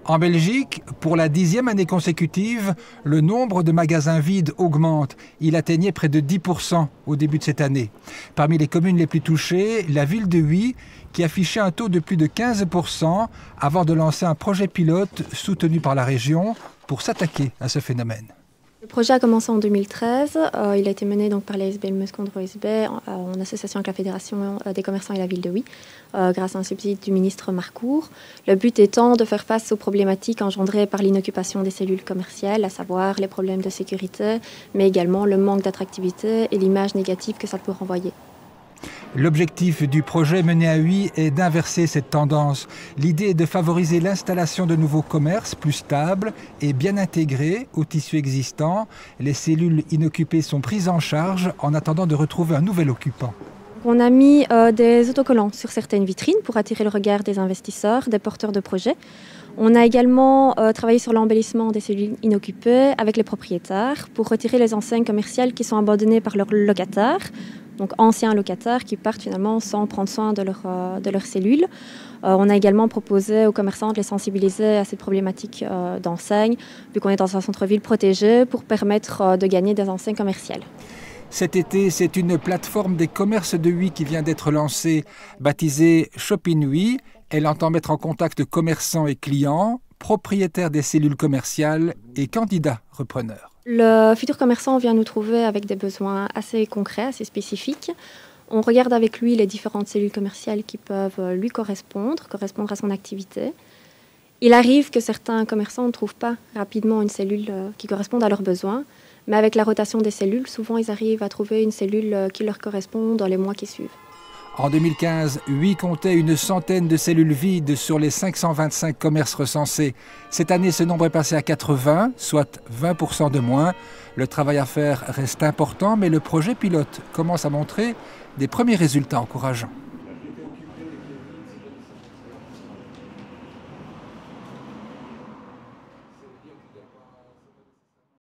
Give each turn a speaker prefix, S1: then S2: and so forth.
S1: En Belgique, pour la 10e année consécutive, le nombre de magasins vides augmente. Il atteignait près de 10% au début de cette année. Parmi les communes les plus touchées, la ville de Huy, qui affichait un taux de plus de 15% avant de lancer un projet pilote soutenu par la région pour s'attaquer à ce phénomène.
S2: Le projet a commencé en 2013. Il a été mené donc par l'ASB Meuscondre-OSB en association avec la Fédération des commerçants et la ville de Huy, grâce à un subside du ministre Marcourt. Le but étant de faire face aux problématiques engendrées par l'inoccupation des cellules commerciales, à savoir les problèmes de sécurité, mais également le manque d'attractivité et l'image négative que ça peut renvoyer.
S1: L'objectif du projet mené à Huy est d'inverser cette tendance. L'idée est de favoriser l'installation de nouveaux commerces plus stables et bien intégrés au tissu existant. Les cellules inoccupées sont prises en charge en attendant de retrouver un nouvel occupant.
S2: On a mis des autocollants sur certaines vitrines pour attirer le regard des investisseurs, des porteurs de projets. On a également travaillé sur l'embellissement des cellules inoccupées avec les propriétaires pour retirer les enseignes commerciales qui sont abandonnées par leurs locataires, donc anciens locataires qui partent finalement sans prendre soin de leurs cellules. On a également proposé aux commerçants de les sensibiliser à cette problématique d'enseignes, vu qu'on est dans un centre-ville protégé, pour permettre de gagner des enseignes commerciales.
S1: Cet été, c'est une plateforme des commerces de Huy qui vient d'être lancée, baptisée Shopping Huy. Elle entend mettre en contact commerçants et clients, propriétaires des cellules commerciales et candidats repreneurs.
S2: Le futur commerçant vient nous trouver avec des besoins assez concrets, assez spécifiques. On regarde avec lui les différentes cellules commerciales qui peuvent lui correspondre à son activité. Il arrive que certains commerçants ne trouvent pas rapidement une cellule qui corresponde à leurs besoins, mais avec la rotation des cellules, souvent ils arrivent à trouver une cellule qui leur correspond dans les mois qui suivent.
S1: En 2015, Huy comptait une centaine de cellules vides sur les 525 commerces recensés. Cette année, ce nombre est passé à 80, soit 20% de moins. Le travail à faire reste important, mais le projet pilote commence à montrer des premiers résultats encourageants.